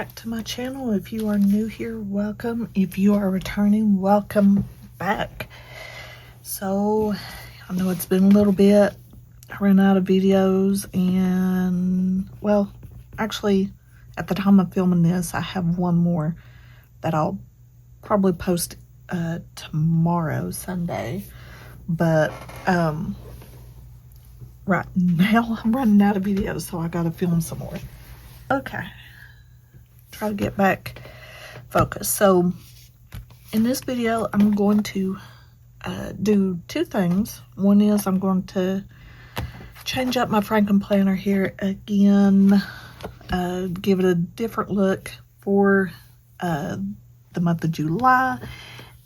back to my channel. If you are new here, welcome. If you are returning, welcome back. So I know it's been a little bit. I ran out of videos, and well, actually at the time of filming this I have one more that I'll probably post tomorrow, Sunday. But right now I'm running out of videos, so I gotta film some more. Okay, try to get back focused. So in this video I'm going to do two things. One is I'm going to change up my Franken planner here again, give it a different look for the month of July,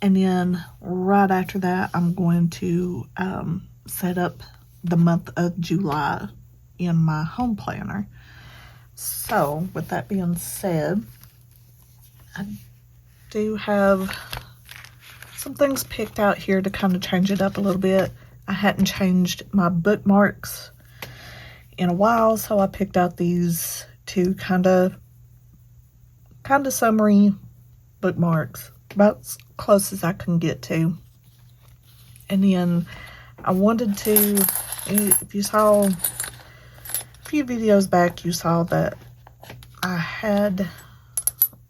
and then right after that I'm going to set up the month of July in my home planner. So with that being said, I do have some things picked out here to kind of change it up a little bit. I hadn't changed my bookmarks in a while, so I picked out these two kind of summary bookmarks, about as close as I can get to. And then I wanted to, if you saw a few videos back, you saw that I had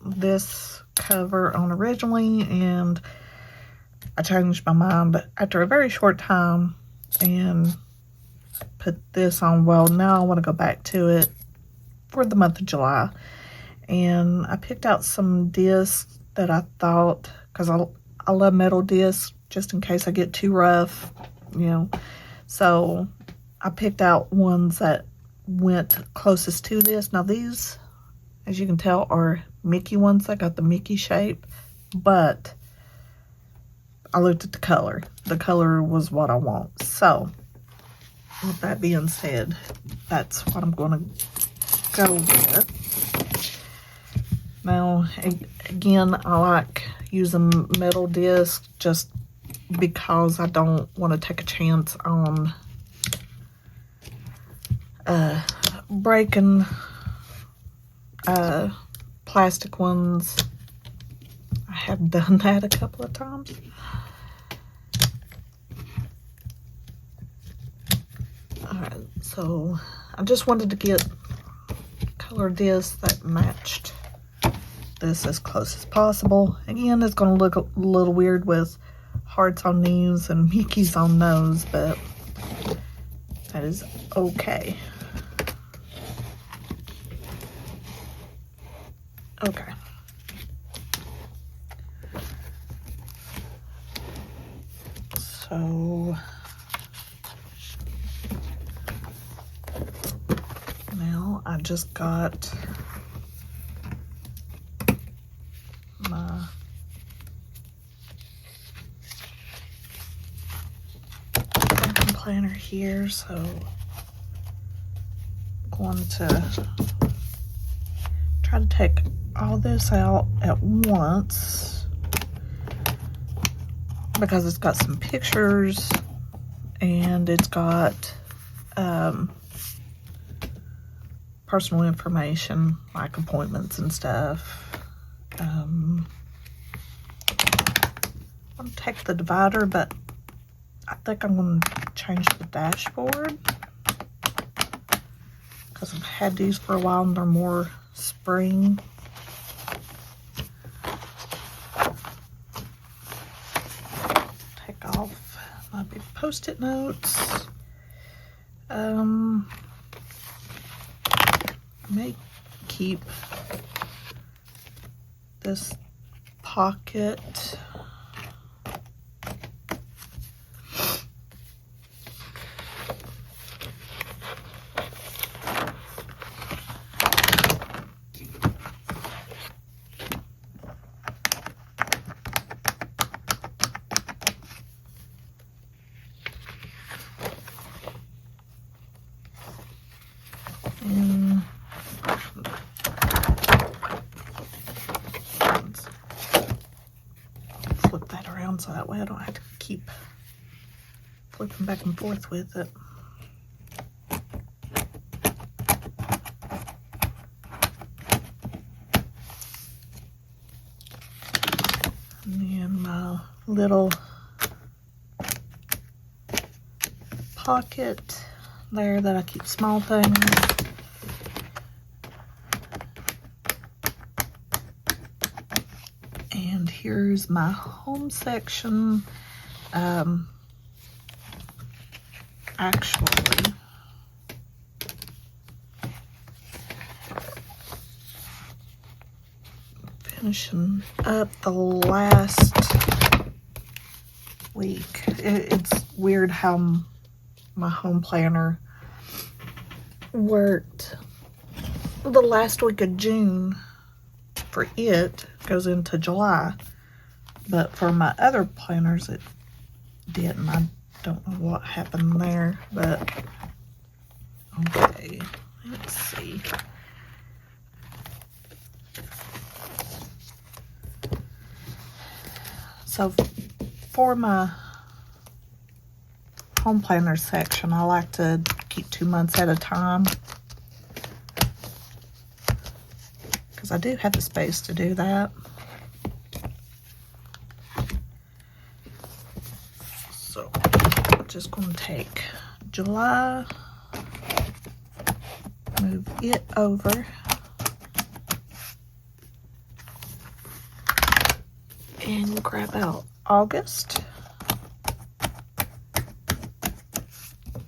this cover on originally, and I changed my mind after a very short time and put this on. Well, now I want to go back to it for the month of July, and I picked out some discs that I thought, because I love metal discs, just in case I get too rough, you know. So I picked out ones that went closest to this. Now these, as you can tell, are Mickey ones. I got the Mickey shape, but I looked at the color. The color was what I want. So with that being said, that's what I'm going to go with. Now again, I like using metal discs just because I don't want to take a chance on breaking plastic ones. I have done that a couple of times. Alright, so I just wanted to get color discs that matched this as close as possible. Again, it's going to look a little weird with hearts on these and Mickeys on those, but that is okay. Okay. So now I just got my planner here, so I'm going to try to take all this out at once because it's got some pictures and it's got personal information like appointments and stuff. I'm going to take the divider, but I think I'm going to change the dashboard because I've had these for a while and they're more spring. Take off my big post-it notes. May keep this pocket. And flip that around so that way I don't have to keep flipping back and forth with it. little pocket there that I keep small things. And here's my home section. Actually, finishing up the last week. It's weird how my home planner worked. The last week of June for it goes into July, but for my other planners it didn't. I don't know what happened there, but okay, let's see. So for my home planner section, I like to keep 2 months at a time because I do have the space to do that. So I'm just going to take July, move it over, and grab out August.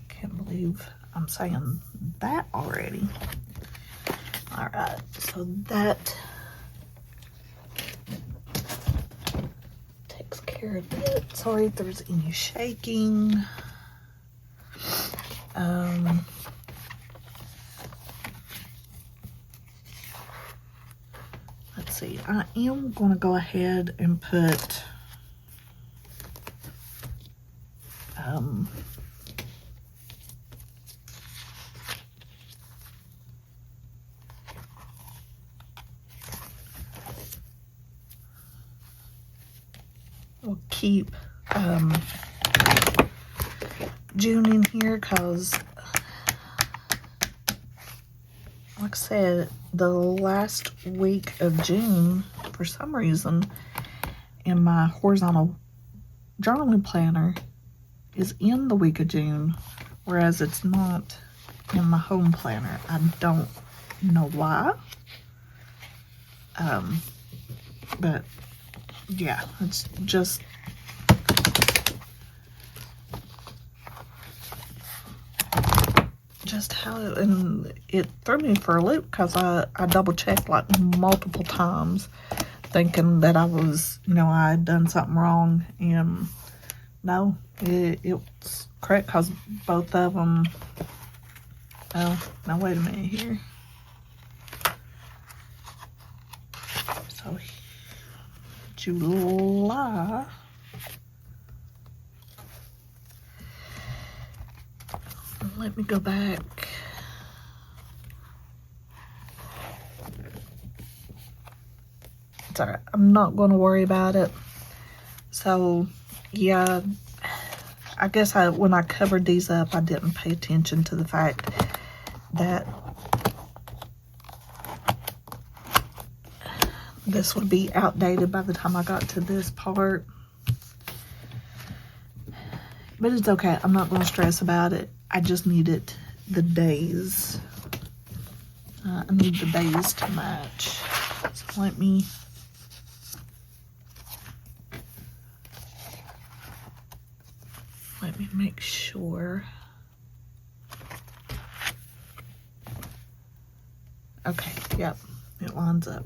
Can't believe I'm saying that already. All right, so that takes care of it. Sorry if there's any shaking. Let's see, I am going to go ahead and put we'll keep June in here because, like I said, the last week of June, for some reason, in my horizontal journaling planner is in the week of June, whereas it's not in my home planner. I don't know why. But yeah, it's just how it, and it threw me for a loop because I double checked like multiple times thinking that I was, I had done something wrong, and no, it was correct because both of them. Oh, now wait a minute here. So July. Let me go back. It's all right. I'm not going to worry about it. So, yeah, I guess when I covered these up, I didn't pay attention to the fact that this would be outdated by the time I got to this part. But it's okay. I'm not going to stress about it. I just needed the days. I need the days to match. So let me make sure. Okay, yep, it lines up.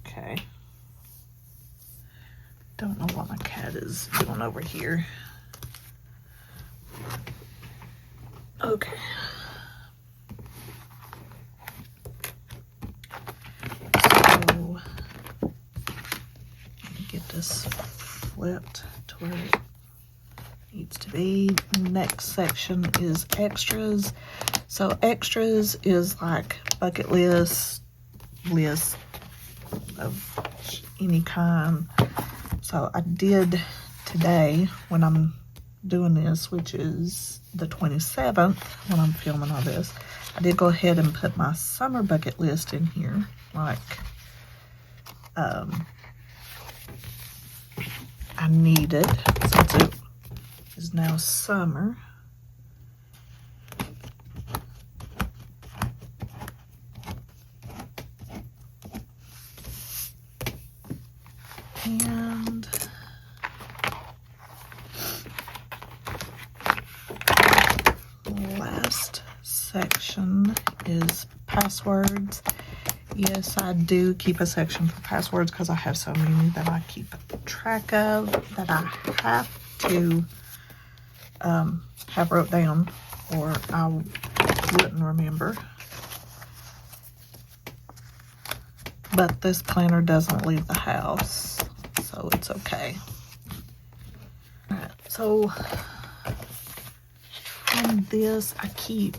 Okay. Don't know what my cat is doing over here. Okay. So, get this flipped to where it needs to be. Next section is extras. So extras is like bucket list of any kind. So I did today, when I'm doing this, which is the 27th when I'm filming all this, I did go ahead and put my summer bucket list in here, like I needed, since it is now summer. And the last section is passwords. Yes, I do keep a section for passwords because I have so many that I keep track of that I have to have wrote down, or I wouldn't remember. But this planner doesn't leave the house, so it's okay. Alright, so on this I keep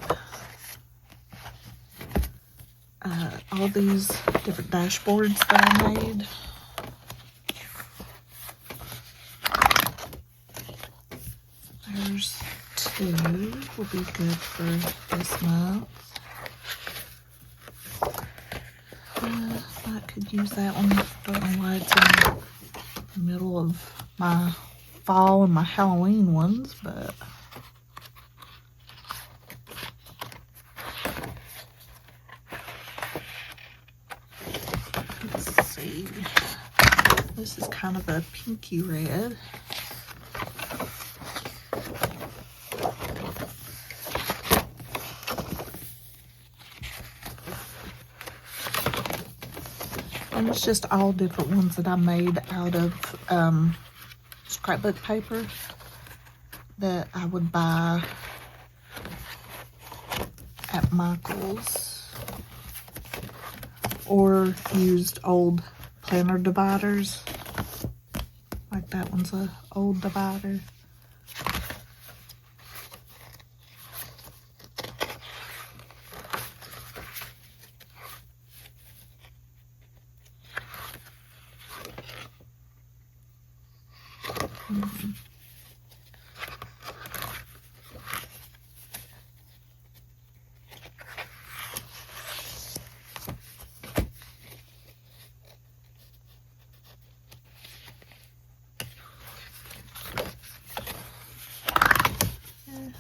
all these different dashboards that I made. There's 2 will be good for this month. I could use that one. Don't know why it's in the middle of my fall and my Halloween ones, but let's see. This is kind of a pinky red. And it's just all different ones that I made out of scrapbook paper that I would buy at Michael's, or used old planner dividers. Like that one's a old divider.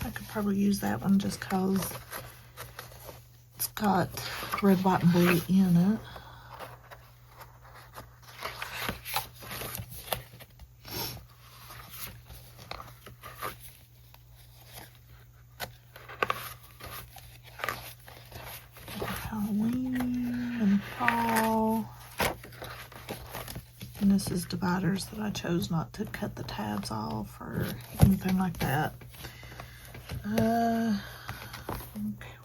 I could probably use that one just cause it's got red, white, and blue in it. Halloween and fall. And this is dividers that I chose not to cut the tabs off or anything like that. Okay,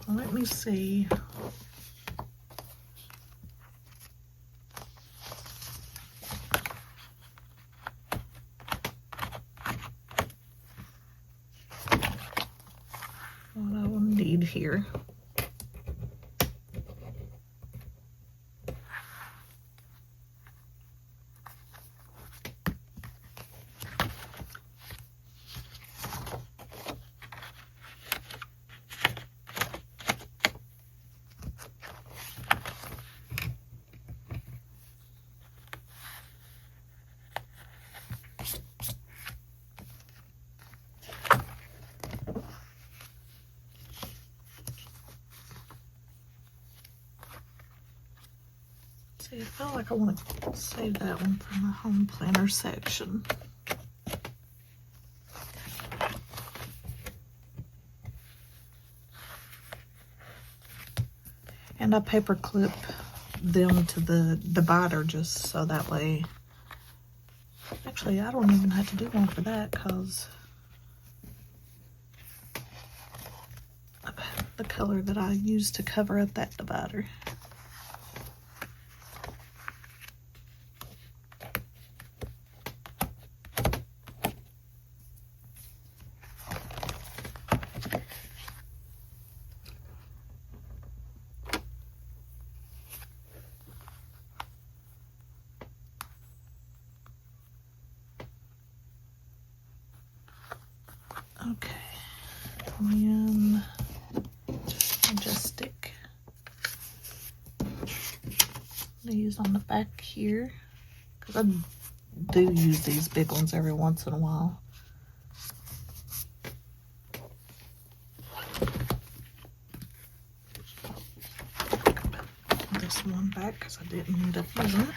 well, let me see. What I will need here. See, I feel like I want to save that one for my home planner section. And I paper clip them to the divider just so that way. Actually, I don't even have to do one for that because of the color that I used to cover up that divider. Okay, and then I just stick these on the back here, because I do use these big ones every once in a while. Put this one back because I didn't end up using it.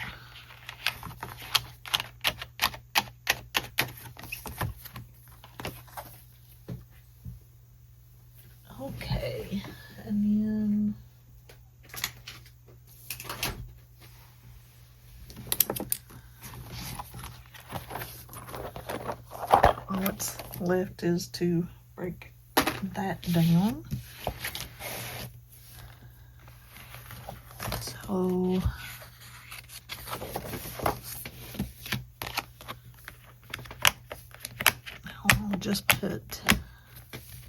Okay, and then all that's left is to break that down. So now I'll just put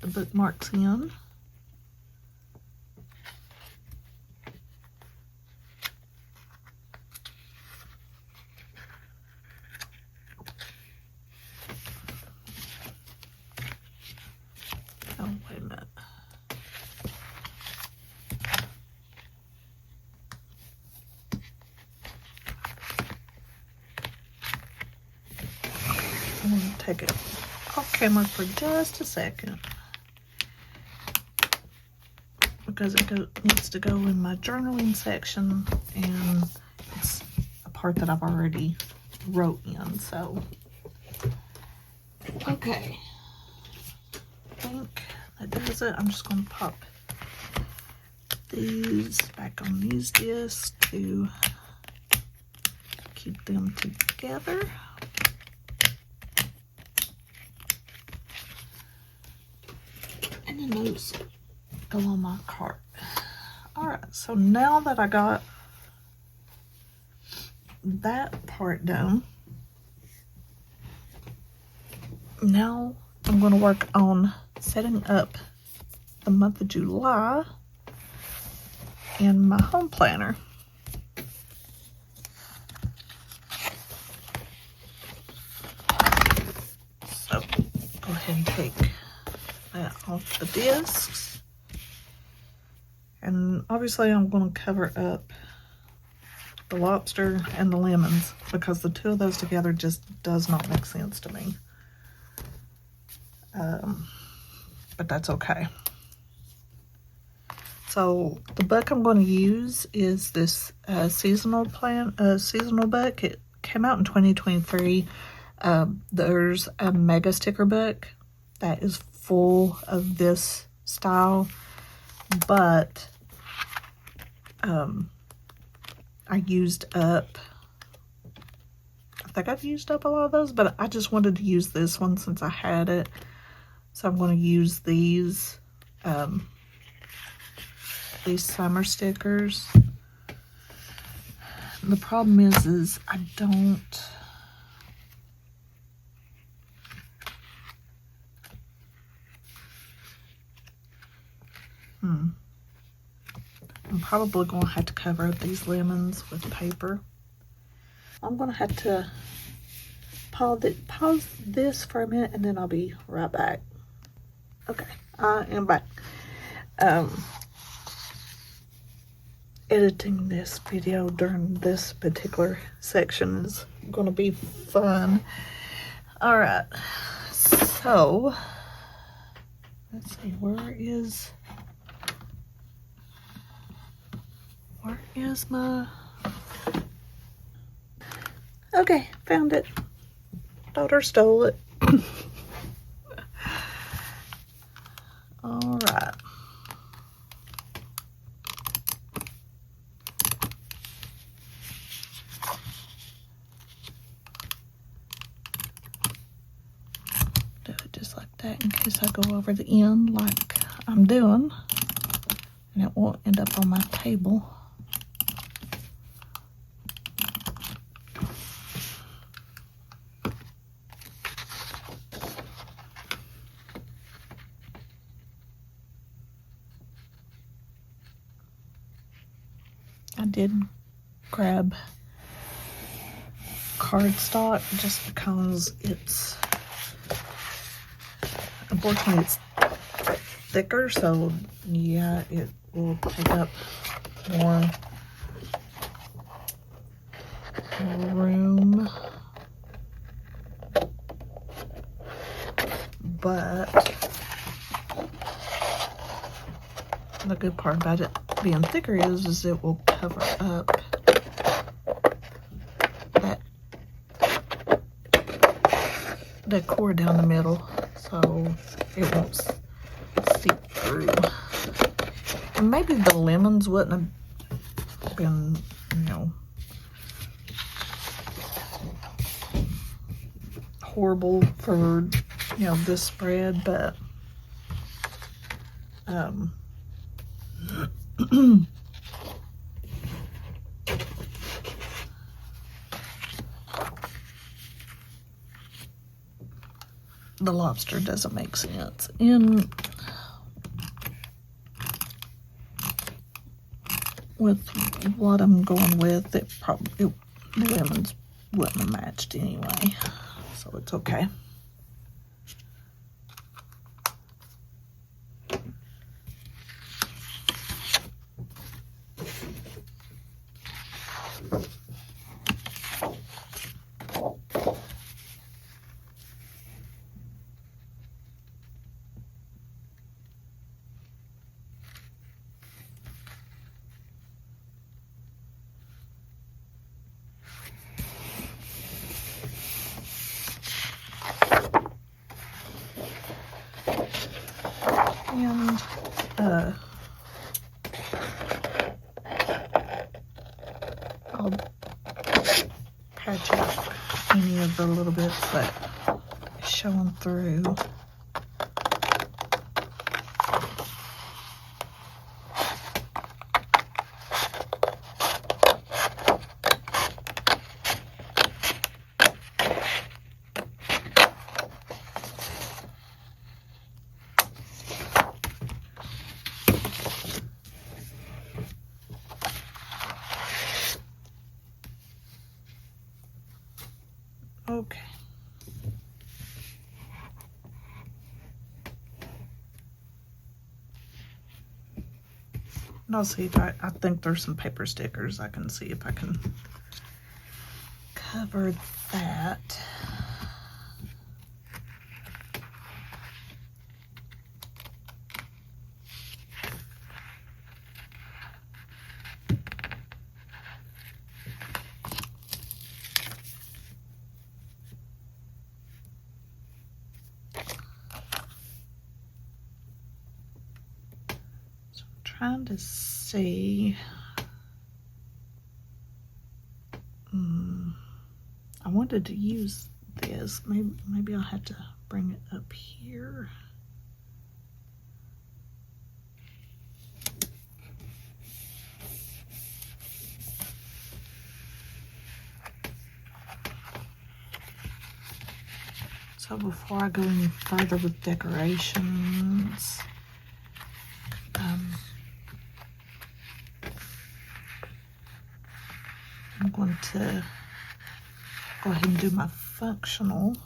the bookmarks in. Oh, wait a minute. I'm going to take it off camera for just a second because it needs to go in my journaling section, and it's a part that I've already wrote in. So, okay, I think that does it. I'm just going to pop these back on these discs to keep them together. And then those go on my cart. Alright, so now that I got that part done, now I'm going to work on setting up the month of July in my home planner. So go ahead and take that off the discs, and obviously I'm going to cover up the lobster and the lemons because the two of those together just does not make sense to me, but that's okay. So the book I'm going to use is this seasonal book. It came out in 2023. There's a mega sticker book that is full of this style, but I used up, I think I've used up a lot of those, but I just wanted to use this one since I had it. So I'm going to use these summer stickers. The problem is I don't, I'm probably going to have to cover up these lemons with paper. I'm going to have to pause this for a minute, and then I'll be right back. Okay, I am back. Editing this video during this particular section is going to be fun. All right, so let's see, where is my, okay, found it. Daughter stole it. All right. Do it just like that in case I go over the end like I'm doing, and it won't end up on my table. I did grab cardstock just because it's Unfortunately, it's thicker, so yeah, it will take up more room. But the good part about it being thicker is it will cover up that cord down the middle, so it won't seep through. And maybe the lemons wouldn't have been, you know, horrible for, you know, this spread, but the lobster doesn't make sense. And with what I'm going with, the lemons wouldn't have matched anyway, so it's okay. And I'll patch up any of the little bits that are showing through. Okay. And I'll see if I think there's some paper stickers. I can see if I can cover that. Trying to see. I wanted to use this. Maybe I'll have to bring it up here. So before I go any further with decorations, I'm going to go ahead and do my functional.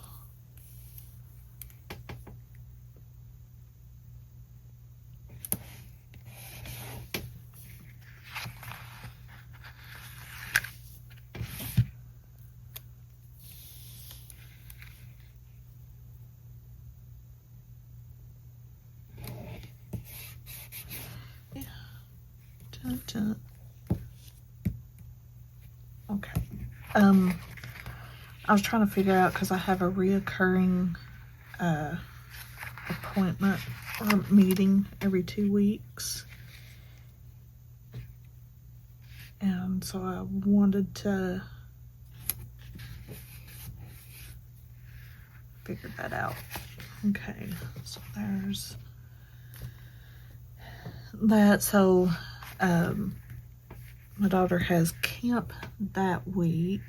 Yeah. Dun, dun. Okay. I was trying to figure out, because I have a reoccurring appointment or meeting every 2 weeks, and so I wanted to figure that out. Okay, so there's that. So my daughter has camp that week.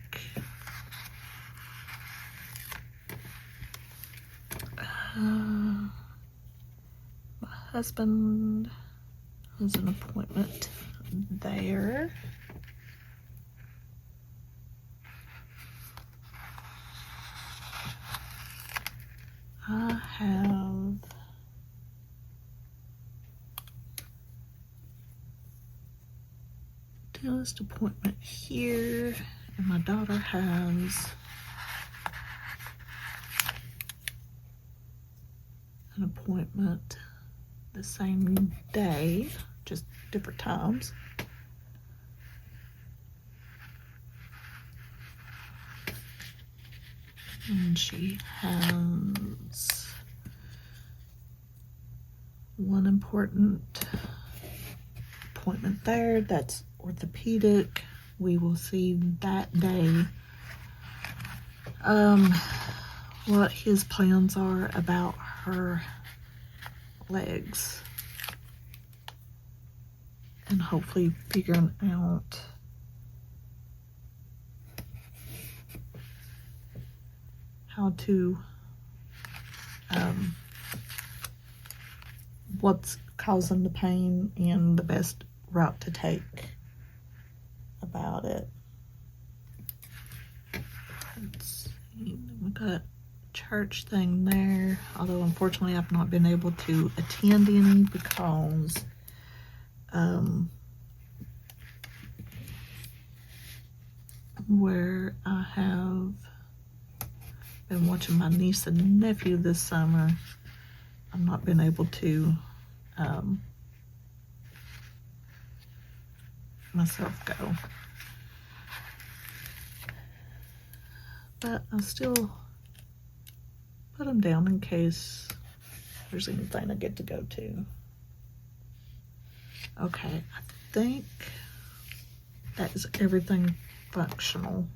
My husband has an appointment there. I have dentist appointment here, and my daughter has an appointment the same day, just different times. And she has one important appointment there. That's orthopedic. We will see that day what his plans are about her legs, and hopefully figuring out how to what's causing the pain and the best route to take about it. Let's see, we got church thing there, although unfortunately I've not been able to attend any because where I have been watching my niece and nephew this summer, I've not been able to myself go, but I'll still put them down in case there's anything I get to go to. Okay, I think that is everything functional.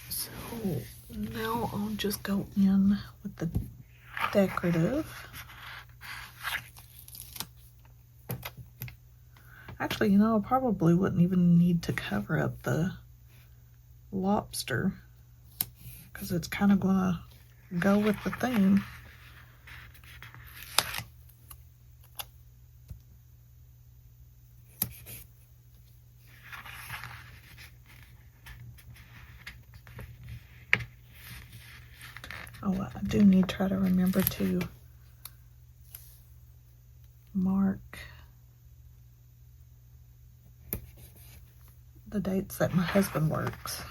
So now I'll just go in with the decorative. Actually, you know, I probably wouldn't even need to cover up the lobster because it's kind of gonna go with the theme. Oh, I do need to try to remember to mark the dates that my husband works.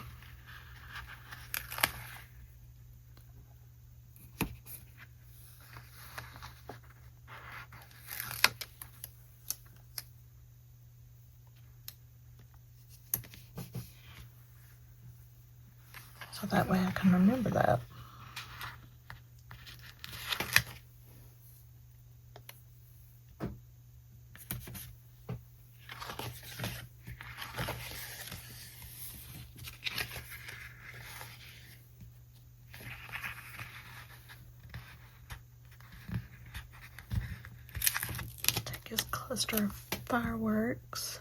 So that way I can remember that. His cluster of fireworks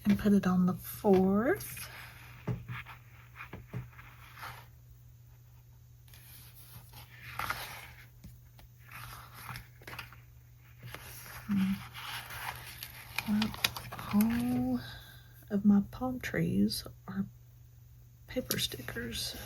and put it on the 4th. All of my palm trees are paper stickers.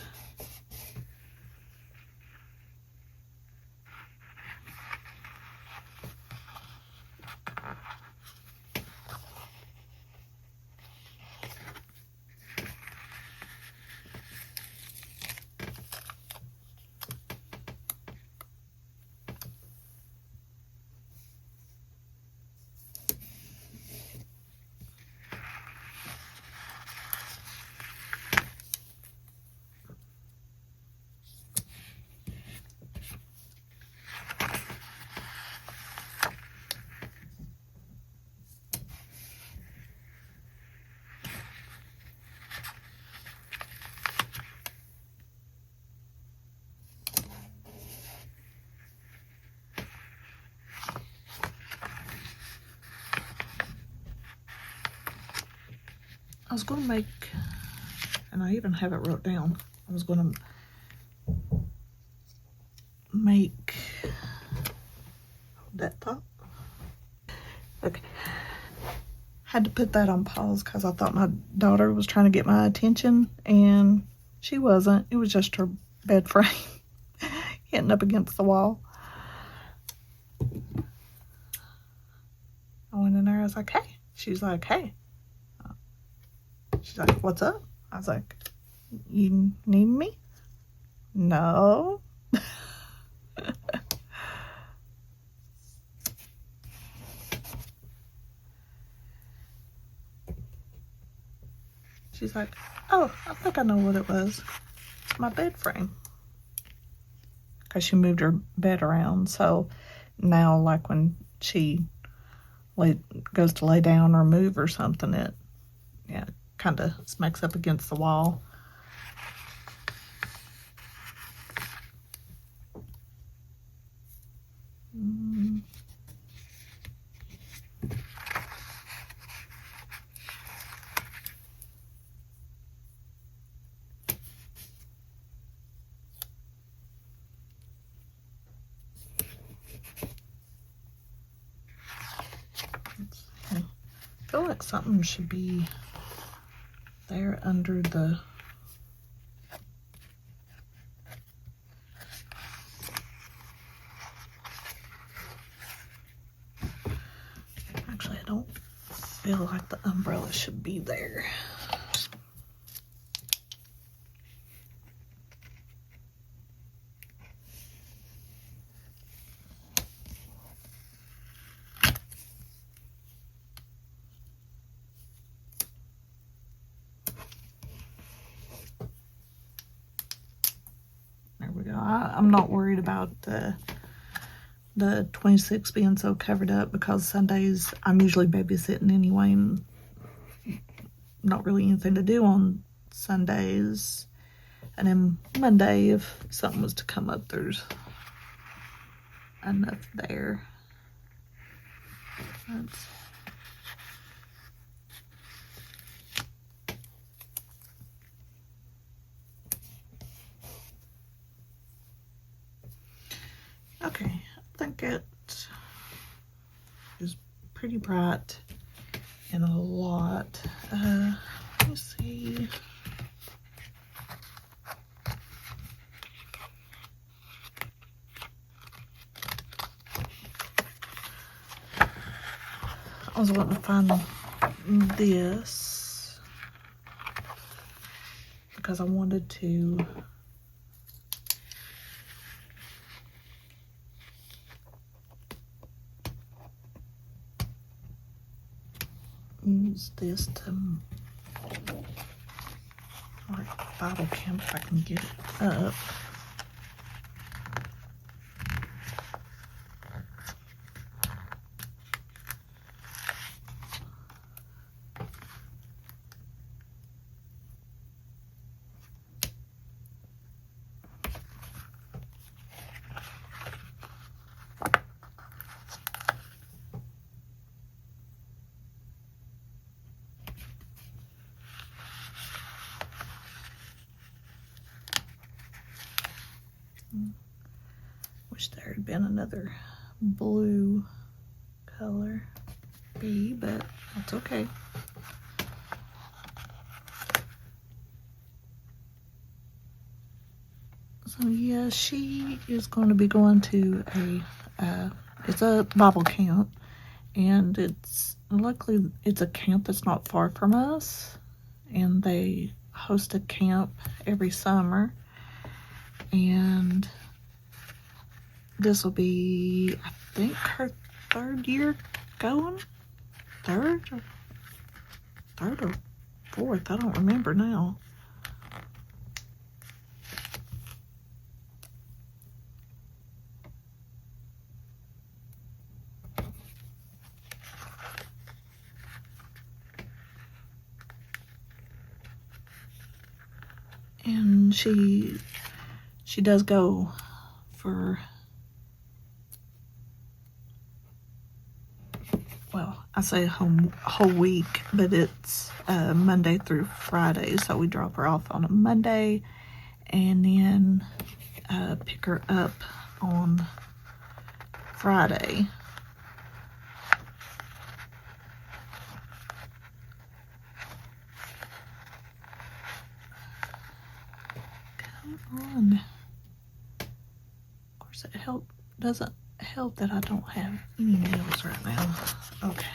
I was going to make, and I even have it wrote down, I was going to make that thought. Okay. Had to put that on pause because I thought my daughter was trying to get my attention, and she wasn't. It was just her bed frame. hitting up against the wall. I went in there, I was like, hey. She's like, hey. She's like, what's up? I was like, you need me? No. She's like, oh, I think I know what it was. It's my bed frame. Because she moved her bed around. So now, like when she goes to lay down or move or something, it kind of smacks up against the wall. I feel like something should be there under the... Actually, I don't feel like the umbrella should be there. There we go. I'm not worried about the 26 being so covered up because Sundays I'm usually babysitting anyway and not really anything to do on Sundays. And then Monday, if something was to come up, there's enough there. Okay, I think it is pretty bright and a lot. Let me see. I was wanting to find this because I wanted to use this to like bottle camp if I can get it up. Wish there had been another blue color bee, but that's okay. So yeah, she is going to be going to it's a Bible camp, and luckily it's a camp that's not far from us, and they host a camp every summer, and this will be, I think, her third year going. Third or fourth, I don't remember now. And she does go for, well, I say a whole week, but it's Monday through Friday. So we drop her off on a Monday and then pick her up on Friday. Come on. Does it help? Doesn't help that I don't have any nails right now. Okay.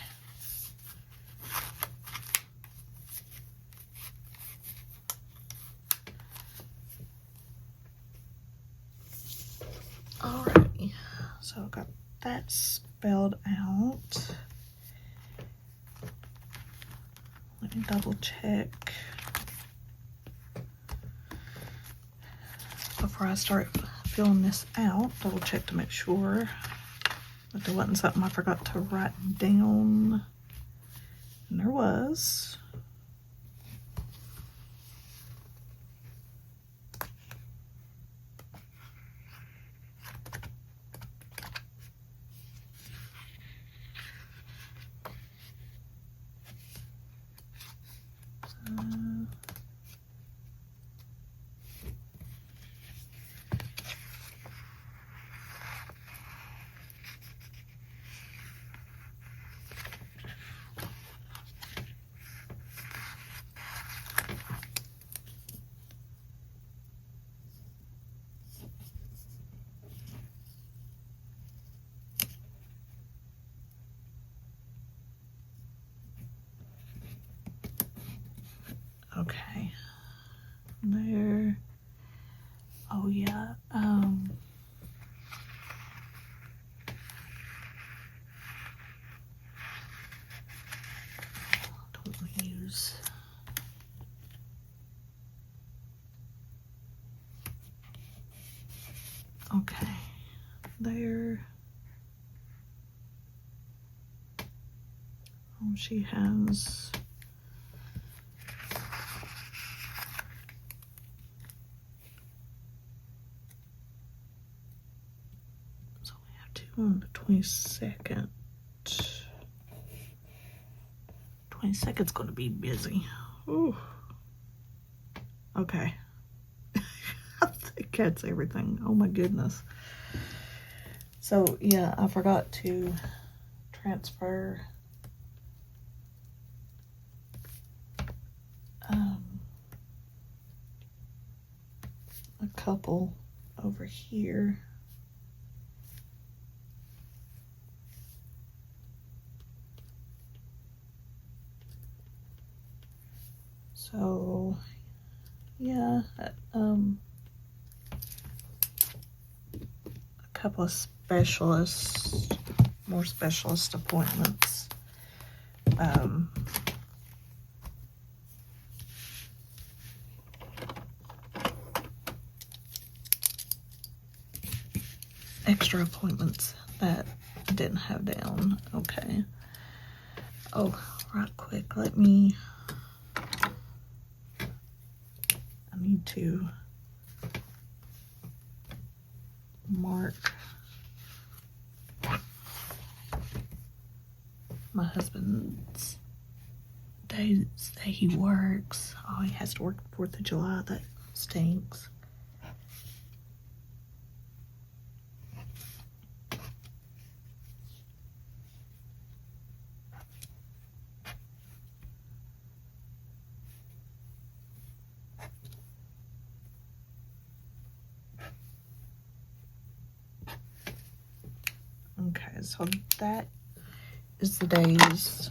Alrighty. So I got that spelled out. Let me double check before I start filling this out. Double check to make sure that there wasn't something I forgot to write down. And there was. Okay. There. Oh yeah. Don't use. Okay. There. Oh, she has. So we have two on the 22nd. 22nd's going to be busy. Ooh. Okay. I think that's everything. Oh my goodness. So yeah, I forgot to transfer a couple over here. So yeah, a couple of more specialist appointments. Extra appointments that I didn't have down. Okay. Oh, right quick, I need to mark my husband's days that he works. Oh, he has to work 4th of July. That stinks. Okay, so that is the days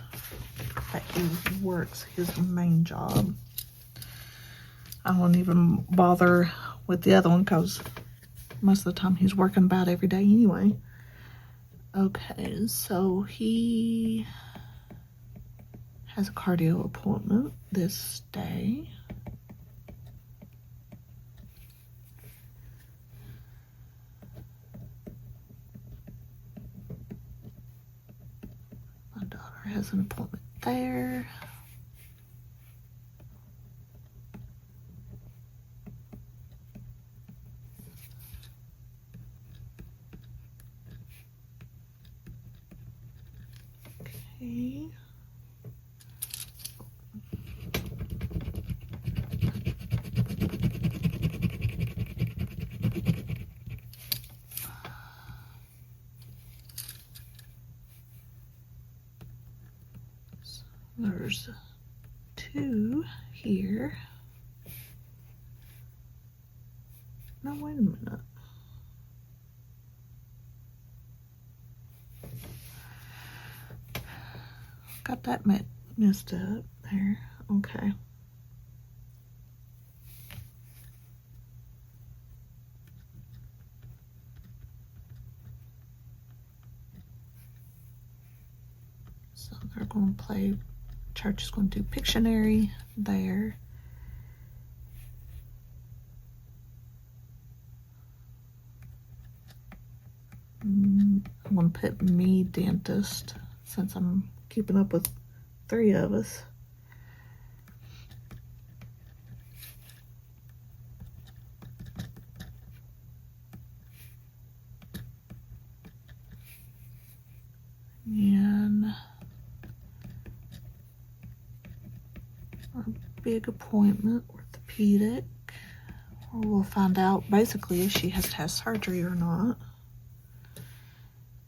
that he works his main job. I won't even bother with the other one because most of the time he's working about every day anyway. Okay, so he has a cardio appointment this day. My daughter has an appointment there. Okay. So there's 2 here. No, wait a minute. Got that messed up there. Okay. So they're going to play, church is going to do Pictionary there. I'm going to put me dentist since I'm keeping up with 3 of us. And a big appointment, orthopedic. We'll find out basically if she has to have surgery or not.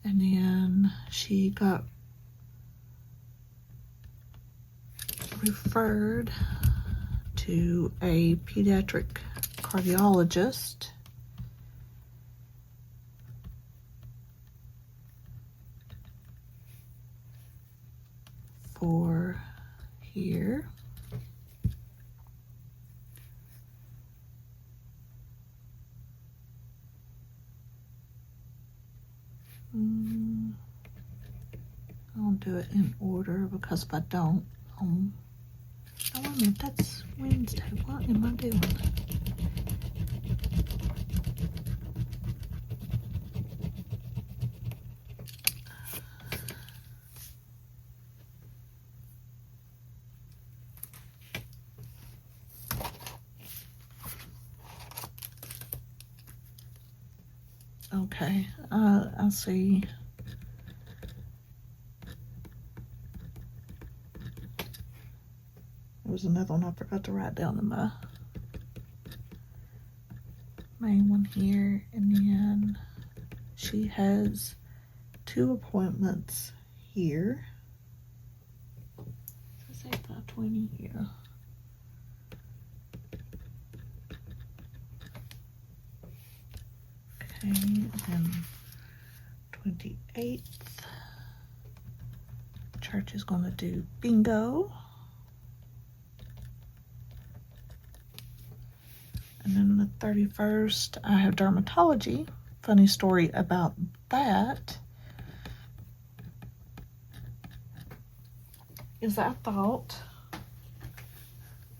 And then she got referred to a pediatric cardiologist for here. I'll do it in order because if I don't, oh wait a minute, that's Wednesday. What am I doing? Okay, I see. There was another one I forgot to write down in my main one here, and then she has 2 appointments here. Let's say 5:20 here. Okay, and 28th, church is going to do bingo. And then the 31st, I have dermatology. Funny story about that is I thought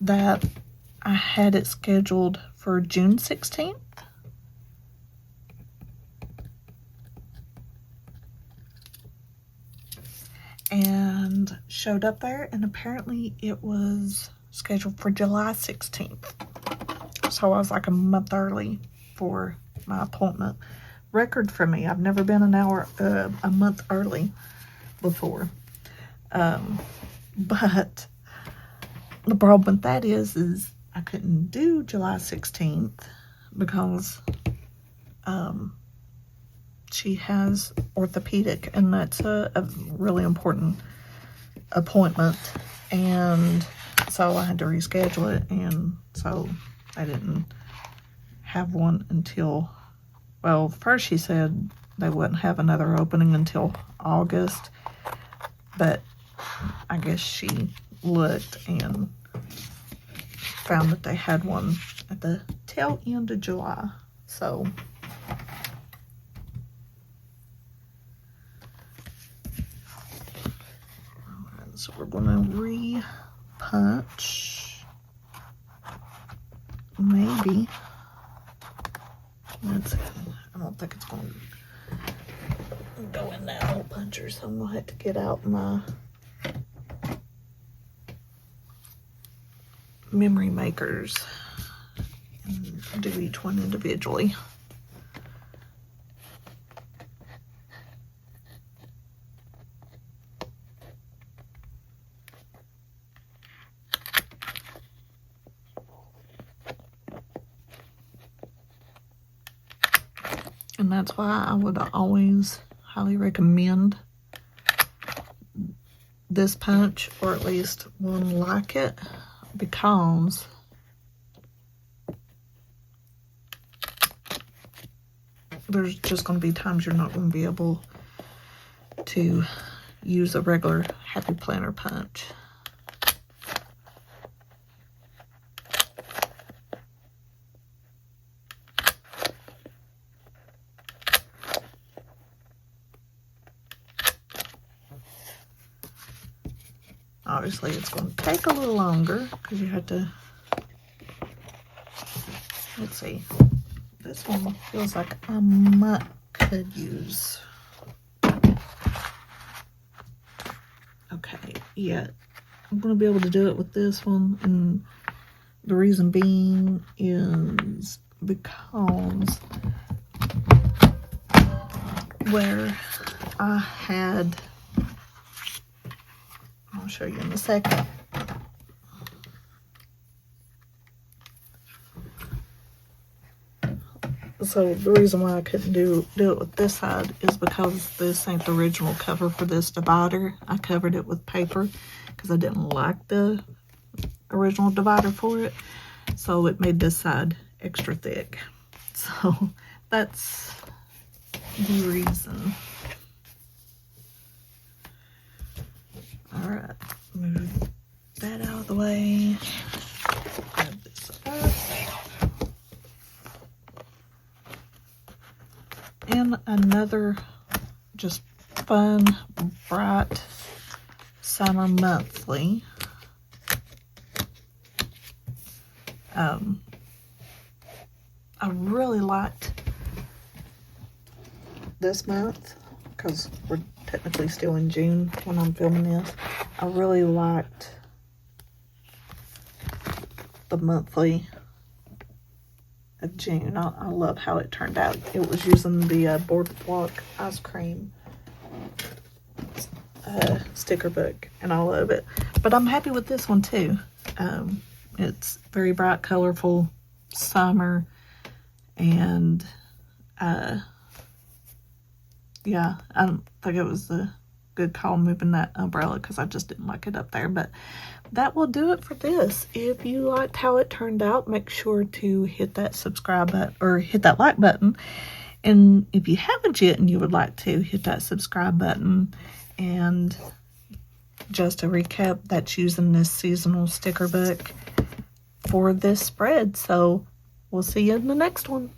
that I had it scheduled for June 16th. And showed up there, and apparently it was scheduled for July 16th. So I was like a month early for my appointment. Record for me. I've never been a month early before. But the problem with that is I couldn't do July 16th because she has orthopedic, and that's a really important appointment. And so I had to reschedule it, and so I didn't have one until, well, first she said they wouldn't have another opening until August, but I guess she looked and found that they had one at the tail end of July. So so we're going to re-punch. Maybe. Let's see. I don't think it's going to go in that hole puncher, so I'm going to have to get out my memory makers and do each one individually. And that's why I would always highly recommend this punch, or at least one like it, because there's just going to be times you're not going to be able to use a regular Happy Planner punch. Obviously, it's going to take a little longer because you have to, let's see, this one feels like I could use. Okay, yeah, I'm going to be able to do it with this one, and the reason being is because where I had, I'll show you in a second. So the reason why I couldn't do it with this side is because this ain't the original cover for this divider. I covered it with paper because I didn't like the original divider for it. So it made this side extra thick. So that's the reason. Alright, move that out of the way. Grab this up. And another just fun, bright summer monthly. I really liked this month because we're technically still in June when I'm filming this. I really liked the monthly of June. I love how it turned out. It was using the Boardwalk ice cream sticker book, and I love it. But I'm happy with this one too. It's very bright, colorful, summer, and yeah, I don't think it was a good call moving that umbrella because I just didn't like it up there. But that will do it for this. If you liked how it turned out, make sure to hit that subscribe button or hit that like button. And if you haven't yet and you would like to, hit that subscribe button. And just to recap, that's using this seasonal sticker book for this spread. So we'll see you in the next one.